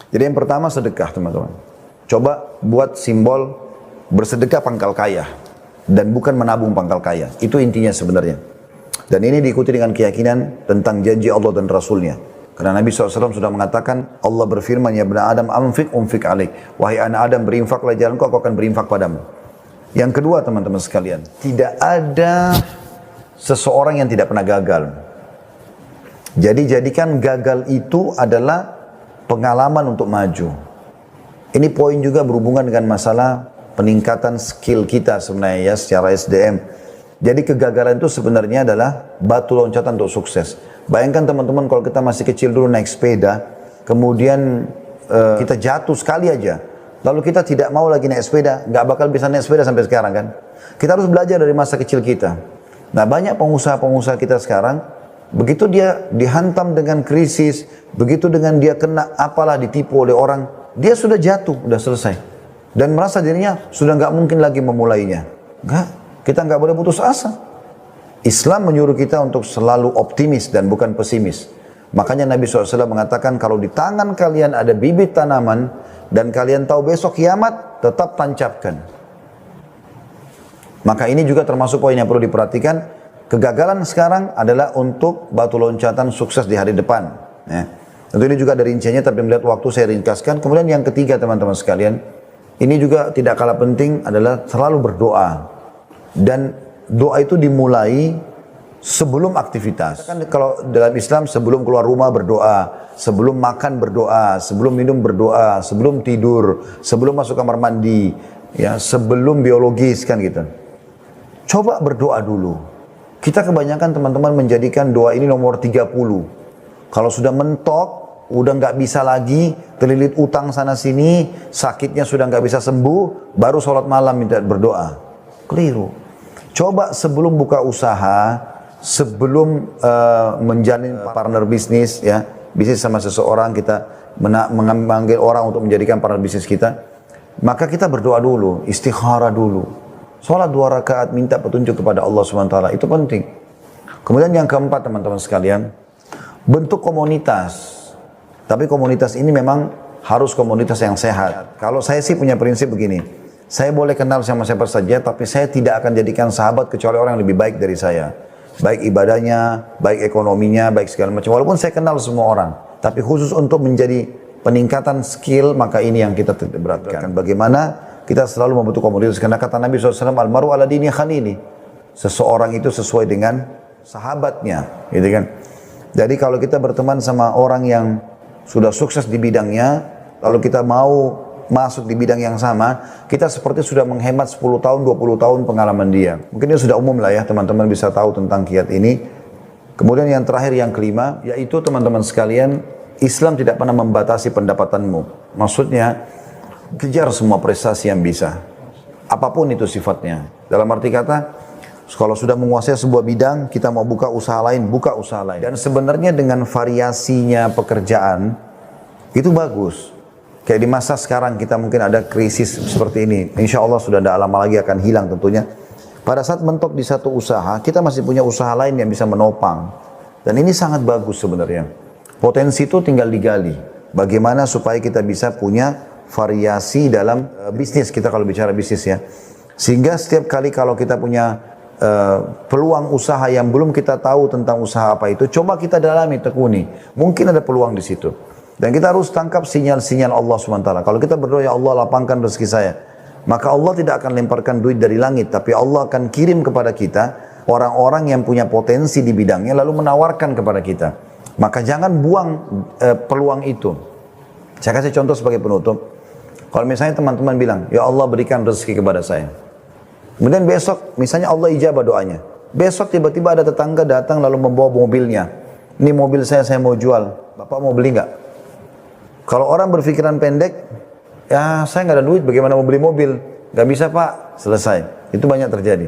Jadi yang pertama sedekah, teman-teman. Coba buat simbol bersedekah pangkal kaya dan bukan menabung pangkal kaya. Itu intinya sebenarnya. Dan ini diikuti dengan keyakinan tentang janji Allah dan Rasulnya. Karena Nabi SAW sudah mengatakan, Allah berfirman, ya bani Adam anfik umfik alaik. Wahai anak Adam, berinfaklah jalanku, aku akan berinfak padamu. Yang kedua, teman-teman sekalian, tidak ada seseorang yang tidak pernah gagal. Jadi jadikan gagal itu adalah pengalaman untuk maju. Ini poin juga berhubungan dengan masalah peningkatan skill kita sebenarnya ya, secara SDM. Jadi kegagalan itu sebenarnya adalah batu loncatan untuk sukses. Bayangkan teman-teman kalau kita masih kecil dulu naik sepeda, kemudian kita jatuh sekali aja. Lalu kita tidak mau lagi naik sepeda, nggak bakal bisa naik sepeda sampai sekarang kan. Kita harus belajar dari masa kecil kita. Nah banyak pengusaha-pengusaha kita sekarang, begitu dia dihantam dengan krisis, begitu dengan dia kena apalah ditipu oleh orang, dia sudah jatuh, sudah selesai. Dan merasa dirinya sudah nggak mungkin lagi memulainya. Enggak, kita nggak boleh putus asa. Islam menyuruh kita untuk selalu optimis dan bukan pesimis. Makanya Nabi SAW mengatakan kalau di tangan kalian ada bibit tanaman dan kalian tahu besok kiamat, tetap tancapkan. Maka ini juga termasuk poin yang perlu diperhatikan. Kegagalan sekarang adalah untuk batu loncatan sukses di hari depan. Ya. Tentu ini juga ada rinciannya, tapi melihat waktu saya ringkaskan. Kemudian yang ketiga teman-teman sekalian, ini juga tidak kalah penting adalah selalu berdoa. Dan doa itu dimulai sebelum aktivitas. Kan kalau dalam Islam sebelum keluar rumah berdoa, sebelum makan berdoa, sebelum minum berdoa, sebelum tidur, sebelum masuk kamar mandi, ya, sebelum biologis kan gitu. Coba berdoa dulu. Kita kebanyakan teman-teman menjadikan doa ini nomor 30. Kalau sudah mentok, udah nggak bisa lagi, terlilit utang sana sini, sakitnya sudah nggak bisa sembuh, baru sholat malam minta berdoa. Keliru. Coba sebelum buka usaha, sebelum menjalin partner bisnis, ya, bisnis sama seseorang, kita memanggil orang untuk menjadikan partner bisnis kita, maka kita berdoa dulu, istikharah dulu. Sholat 2 rakaat, minta petunjuk kepada Allah SWT, itu penting. Kemudian yang keempat teman-teman sekalian, bentuk komunitas. Tapi komunitas ini memang harus komunitas yang sehat. Kalau saya sih punya prinsip begini, saya boleh kenal sama siapa saja, tapi saya tidak akan jadikan sahabat kecuali orang yang lebih baik dari saya. Baik ibadahnya, baik ekonominya, baik segala macam. Walaupun saya kenal semua orang, tapi khusus untuk menjadi peningkatan skill, maka ini yang kita beratkan. Bagaimana kita selalu membentuk komunitas. Karena kata Nabi SAW, Al-maru ala dini khalili. Seseorang itu sesuai dengan sahabatnya. Gitu kan. Jadi kalau kita berteman sama orang yang sudah sukses di bidangnya, lalu kita mau masuk di bidang yang sama, kita seperti sudah menghemat 10 tahun, 20 tahun pengalaman dia. Mungkin ini sudah umum lah ya, teman-teman bisa tahu tentang kiat ini. Kemudian yang terakhir, yang kelima, yaitu teman-teman sekalian, Islam tidak pernah membatasi pendapatanmu. Maksudnya, kejar semua prestasi yang bisa. Apapun itu sifatnya. Dalam arti kata, kalau sudah menguasai sebuah bidang, kita mau buka usaha lain, buka usaha lain. Dan sebenarnya dengan variasinya pekerjaan, itu bagus. Kayak di masa sekarang kita mungkin ada krisis seperti ini. Insya Allah sudah tidak lama lagi akan hilang tentunya. Pada saat mentok di satu usaha, kita masih punya usaha lain yang bisa menopang. Dan ini sangat bagus sebenarnya. Potensi itu tinggal digali. Bagaimana supaya kita bisa punya variasi dalam bisnis, kita kalau bicara bisnis ya. Sehingga setiap kali kalau kita punya peluang usaha yang belum kita tahu tentang usaha apa itu, coba kita dalami, tekuni. Mungkin ada peluang di situ. Dan kita harus tangkap sinyal-sinyal Allah SWT. Kalau kita berdoa, ya Allah lapangkan rezeki saya, maka Allah tidak akan lemparkan duit dari langit, tapi Allah akan kirim kepada kita orang-orang yang punya potensi di bidangnya, lalu menawarkan kepada kita. Maka jangan buang peluang itu. Saya kasih contoh sebagai penutup. Kalau misalnya teman-teman bilang, ya Allah berikan rezeki kepada saya. Kemudian besok, misalnya Allah ijabah doanya. Besok tiba-tiba ada tetangga datang lalu membawa mobilnya. Ini mobil saya mau jual. Bapak mau beli nggak? Kalau orang berpikiran pendek, ya saya nggak ada duit, bagaimana mau beli mobil? Nggak bisa Pak, selesai. Itu banyak terjadi.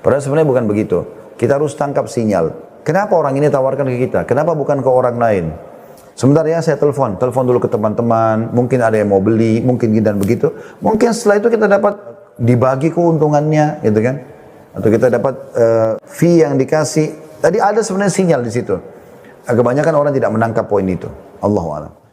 Padahal sebenarnya bukan begitu. Kita harus tangkap sinyal. Kenapa orang ini tawarkan ke kita? Kenapa bukan ke orang lain? Sebentar ya saya telepon dulu ke teman-teman, mungkin ada yang mau beli, mungkin gini dan begitu. Mungkin setelah itu kita dapat dibagi keuntungannya, gitu kan? Atau kita dapat fee yang dikasih. Tadi ada sebenarnya sinyal di situ. Kebanyakan orang tidak menangkap poin itu. Allahu a'lam.